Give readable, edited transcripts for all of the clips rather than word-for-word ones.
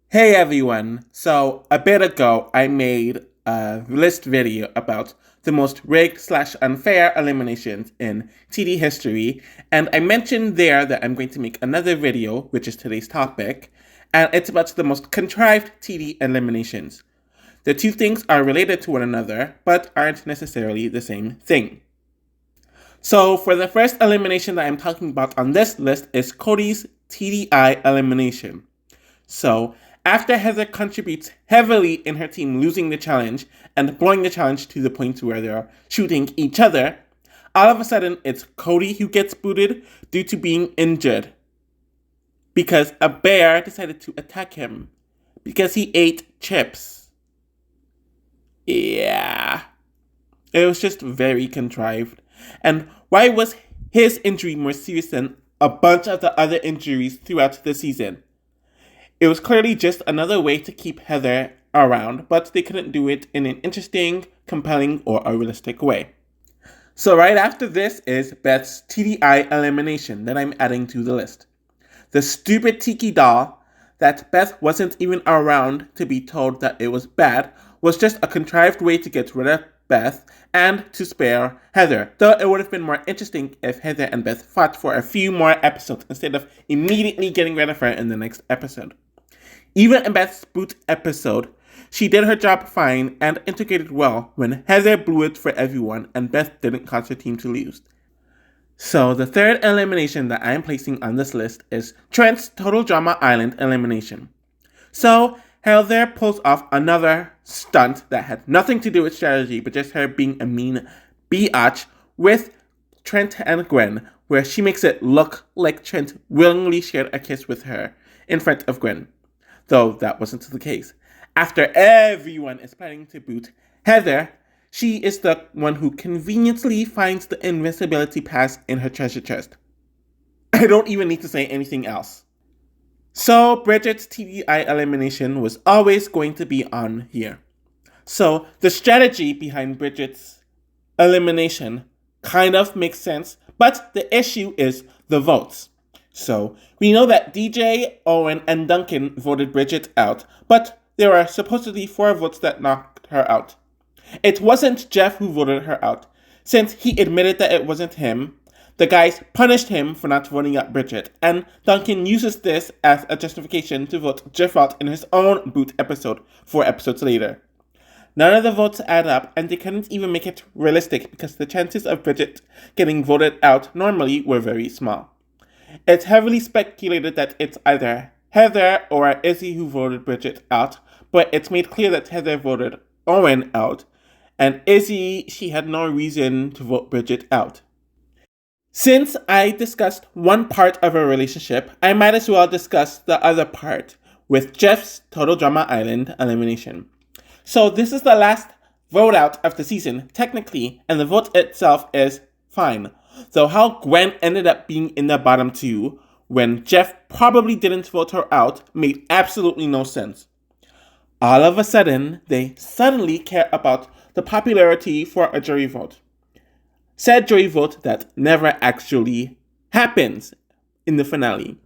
Hey everyone! So, a bit ago, I made a list video about the most rigged slash unfair eliminations in TD history, and I mentioned there that I'm going to make another video, which is today's topic, and it's about the most contrived TD eliminations. The two things are related to one another, but aren't necessarily the same thing. So, for the first elimination that I'm talking about on this list is Cody's TDI elimination. So, after Heather contributes heavily in her team losing the challenge and blowing the challenge to the point where they're shooting each other, all of a sudden it's Cody who gets booted due to being injured. Because a bear decided to attack him. Because he ate chips. Yeah. It was just very contrived. And why was his injury more serious than a bunch of the other injuries throughout the season? It was clearly just another way to keep Heather around, but they couldn't do it in an interesting, compelling, or a realistic way. So right after this is Beth's TDI elimination that I'm adding to the list. The stupid tiki doll that Beth wasn't even around to be told that it was bad was just a contrived way to get rid of Beth and to spare Heather, though it would have been more interesting if Heather and Beth fought for a few more episodes instead of immediately getting rid of her in the next episode. Even in Beth's boot episode, she did her job fine and integrated well when Heather blew it for everyone and Beth didn't cause her team to lose. So the third elimination that I am placing on this list is Trent's Total Drama Island elimination. So Heather pulls off another stunt that had nothing to do with strategy but just her being a mean biatch with Trent and Gwen, where she makes it look like Trent willingly shared a kiss with her in front of Gwen. Though that wasn't the case. After everyone is planning to boot Heather, she is the one who conveniently finds the invincibility pass in her treasure chest. I don't even need to say anything else. So Bridgette's TDI elimination was always going to be on here. So the strategy behind Bridgette's elimination kind of makes sense, but the issue is the votes. So, we know that DJ, Owen, and Duncan voted Bridgette out, but there were supposedly 4 votes that knocked her out. It wasn't Geoff who voted her out. Since he admitted that it wasn't him, the guys punished him for not voting out Bridgette, and Duncan uses this as a justification to vote Geoff out in his own boot episode 4 episodes later. None of the votes add up, and they couldn't even make it realistic because the chances of Bridgette getting voted out normally were very small. It's heavily speculated that it's either Heather or Izzy who voted Bridgette out, but it's made clear that Heather voted Owen out, and Izzy, she had no reason to vote Bridgette out. Since I discussed one part of a relationship, I might as well discuss the other part with Geoff's Total Drama Island elimination. So this is the last vote out of the season, technically, and the vote itself is fine. Though how Gwen ended up being in the bottom 2 when Geoff probably didn't vote her out made absolutely no sense. All of a sudden, they suddenly care about the popularity for a jury vote. Said jury vote that never actually happens in the finale.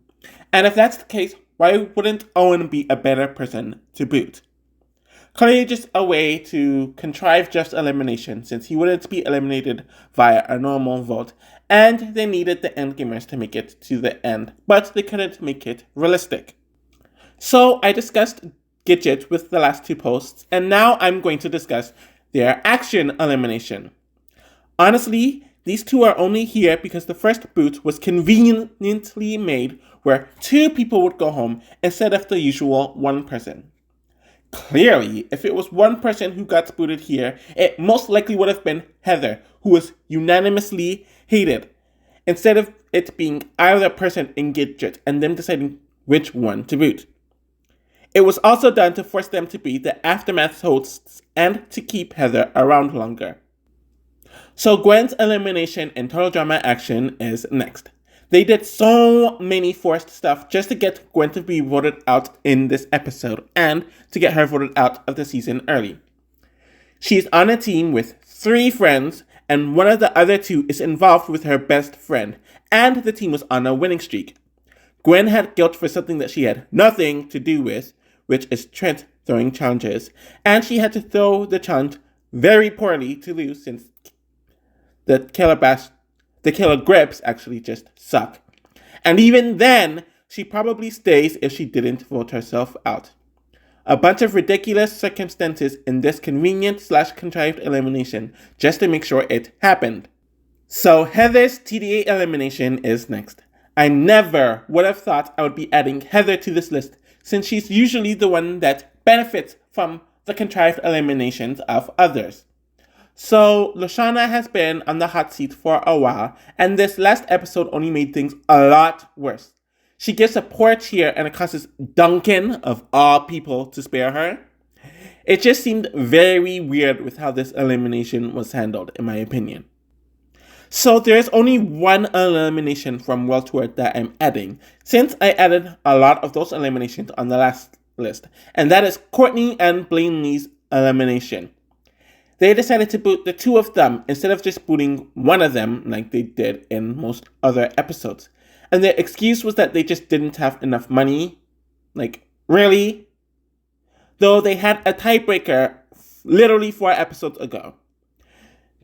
And if that's the case, why wouldn't Owen be a better person to boot? Clearly just a way to contrive Geoff's elimination since he wouldn't be eliminated via a normal vote, and they needed the endgamers to make it to the end, but they couldn't make it realistic. So I discussed Gidget with the last 2 posts, and now I'm going to discuss their action elimination. Honestly, these 2 are only here because the first boot was conveniently made where 2 people would go home instead of the usual 1 person. Clearly, if it was 1 person who got booted here, it most likely would have been Heather, who was unanimously hated, instead of it being either person in Gidget and them deciding which one to boot. It was also done to force them to be the Aftermath hosts and to keep Heather around longer. So Gwen's elimination in Total Drama Action is next. They did so many forced stuff just to get Gwen to be voted out in this episode and to get her voted out of the season early. She's on a team with 3 friends, and one of the other 2 is involved with her best friend, and the team was on a winning streak. Gwen had guilt for something that she had nothing to do with, which is Trent throwing challenges, and she had to throw the challenge very poorly to lose since the killer grips actually just suck. And even then, she probably stays if she didn't vote herself out. A bunch of ridiculous circumstances in this convenient/contrived elimination just to make sure it happened. So Heather's TDA elimination is next. I never would have thought I would be adding Heather to this list since she's usually the one that benefits from the contrived eliminations of others. So Lashana has been on the hot seat for a while, and this last episode only made things a lot worse. She gives a poor cheer and it causes Duncan, of all people, to spare her. It just seemed very weird with how this elimination was handled, in my opinion. So there is only one elimination from World Tour that I'm adding, since I added a lot of those eliminations on the last list, and that is Courtney and Blaineley's elimination. They decided to boot the two of them instead of just booting one of them like they did in most other episodes. And their excuse was that they just didn't have enough money. Like, really? Though they had a tiebreaker literally 4 episodes ago.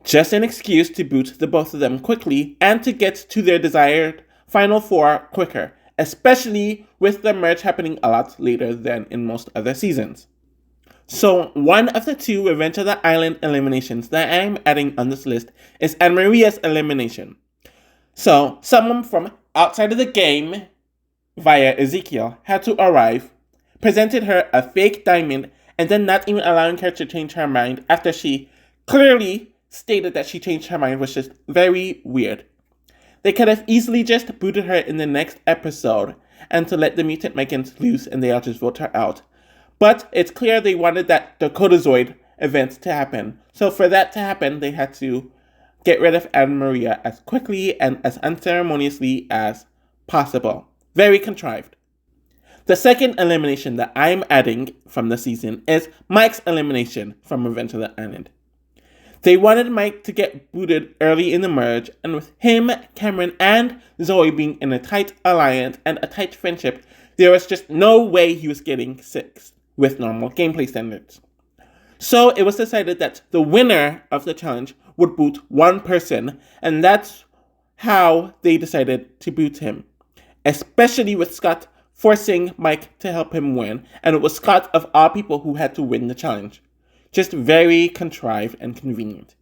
Just an excuse to boot the both of them quickly and to get to their desired Final 4 quicker, especially with the merge happening a lot later than in most other seasons. So one of the 2 Revenge of the Island eliminations that I'm adding on this list is Anne-Maria's elimination. So someone from outside of the game, via Ezekiel, had to arrive, presented her a fake diamond, and then not even allowing her to change her mind after she clearly stated that she changed her mind was just very weird. They could have easily just booted her in the next episode and to let the mutant migrants loose and they all just vote her out. But it's clear they wanted that Dakotazoid event to happen. So for that to happen, they had to get rid of Anne-Maria as quickly and as unceremoniously as possible. Very contrived. The second elimination that I'm adding from the season is Mike's elimination from Revenge of the Island. They wanted Mike to get booted early in the merge, and with him, Cameron, and Zoe being in a tight alliance and a tight friendship, there was just no way he was getting 6th with normal gameplay standards. So it was decided that the winner of the challenge would boot one person, and that's how they decided to boot him. Especially with Scott forcing Mike to help him win, and it was Scott of all people who had to win the challenge. Just very contrived and convenient.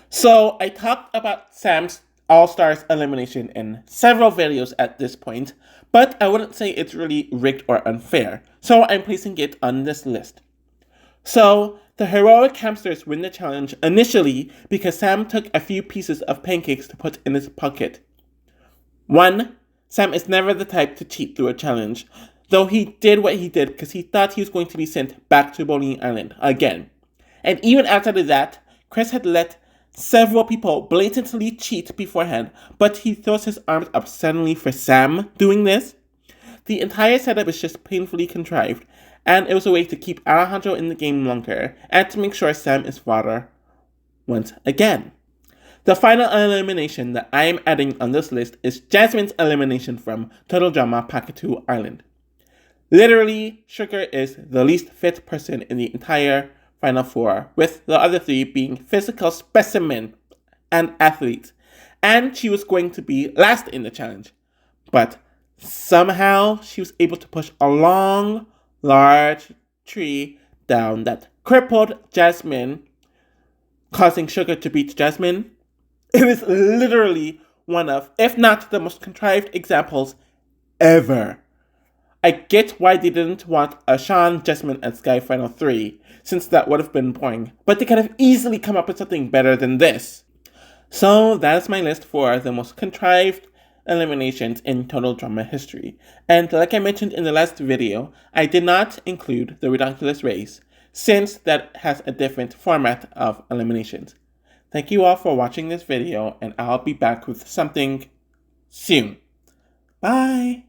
So I talked about Sam's All-Stars elimination in several videos at this point, but I wouldn't say it's really rigged or unfair, so I'm placing it on this list. So, the heroic hamsters win the challenge initially because Sam took a few pieces of pancakes to put in his pocket. 1. Sam is never the type to cheat through a challenge, though he did what he did because he thought he was going to be sent back to Bowling Island again. And even outside of that, Chris had let several people blatantly cheat beforehand, but he throws his arms up suddenly for Sam doing this. The entire setup is just painfully contrived, and it was a way to keep Alejandro in the game longer and to make sure Sam is fodder once again. The final elimination that I am adding on this list is Jasmine's elimination from Total Drama Pakatu Island. Literally, Sugar is the least fit person in the entire Final 4, with the other 3 being physical specimen and athletes, and she was going to be last in the challenge. But somehow she was able to push a long, large tree down that crippled Jasmine, causing Sugar to beat Jasmine. It is literally one of, if not the most contrived examples ever. I get why they didn't want a Sean, Jasmine, and Sky Final 3, since that would have been boring, but they could have easily come up with something better than this. So that is my list for the most contrived eliminations in Total Drama history. And like I mentioned in the last video, I did not include the Ridiculous Race, since that has a different format of eliminations. Thank you all for watching this video, and I'll be back with something soon. Bye!